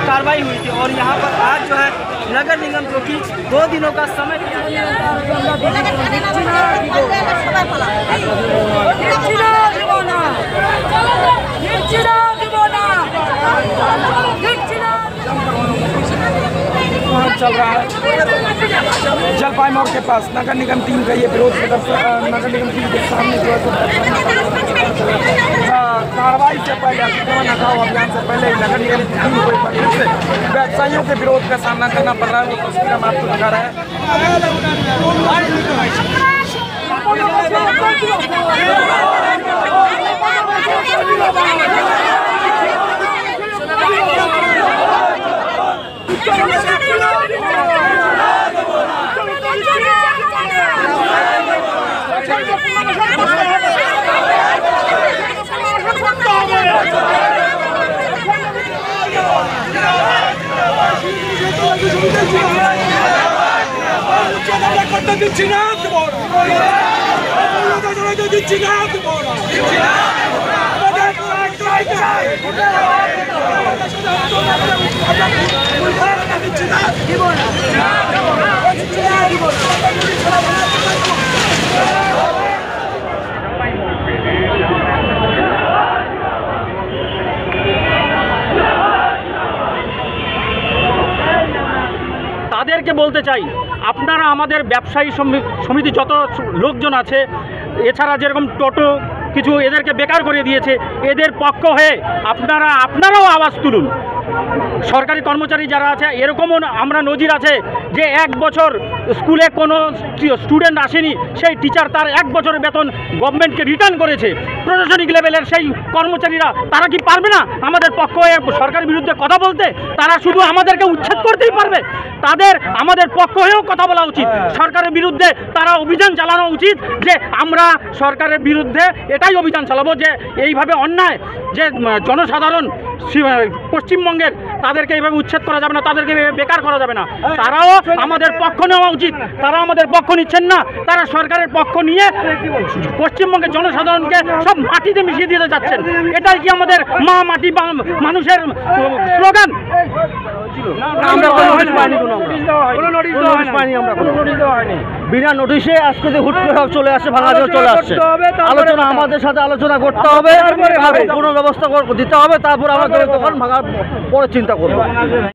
कार्रवाई हुई थी और यहाँ पर आज जो है नगर निगम जो कि 2 दिनों का समय चल रहा है जलपाई मोड़ के पास नगर निगम टीम का ये विरोध नगर निगम टीम के सामने जो कार्रवाई से पहले अतिक्रमण हटाओ अभियान से पहले नगर निगम टीम को व्यवसायियों के विरोध का सामना करना पड़ रहा है। वो तस्वीर हम आपको दिखा रहे हैं। তাদেরকে বলতে চাই, আপনারা আমাদের ব্যবসায়ী সমিতি যত লোকজন আছে, এছাড়া যেরকম টোটো কিছু এদেরকে বেকার করে দিয়েছে, এদের পক্ষ হয়ে আপনারাও আওয়াজ তুলুন। সরকারি কর্মচারী যারা আছে, এরকমও আমরা নজির আছে যে 1 বছর স্কুলে কোনো স্টুডেন্ট আসেনি, সেই টিচার তার 1 বছরের বেতন গভর্নমেন্টকে রিটার্ন করেছে। প্রশাসনিক লেভেলের সেই কর্মচারীরা তারা কি পারবে না আমাদের পক্ষ হয়ে সরকারের বিরুদ্ধে কথা বলতে? তারা শুধু আমাদেরকে উচ্ছেদ করতেই পারবে? তাদের আমাদের পক্ষ হয়েও কথা বলা উচিত। সরকারের বিরুদ্ধে তারা অভিযান চালানো উচিত যে আমরা সরকারের বিরুদ্ধে এটাই অভিযান চালাবো যে এইভাবে অন্যায় যে জনসাধারণ পশ্চিমবঙ্গের তাদেরকে এইভাবে উচ্ছেদ করা যাবে না, তাদেরকে বেকার করা যাবে না। তারাও আমাদের পক্ষ নেওয়া উচিত। তারা আমাদের পক্ষ নিচ্ছেন না, তারা সরকারের পক্ষ নিয়ে পশ্চিমবঙ্গের জনসাধারণকে সব মাটিতে মিশিয়ে দিতে যাচ্ছেন। এটাই কি আমাদের মা মাটি মানুষের স্লোগান? বিনা নোটিশে আজকে হুট করে চলে আসে, ভাঙা চলে আসছে। আলোচনা আমাদের সাথে আলোচনা করতে হবে, কোনো ব্যবস্থা দিতে হবে, তারপর আমাদের দোকান ভাঙার পরে চিন্তা করবো।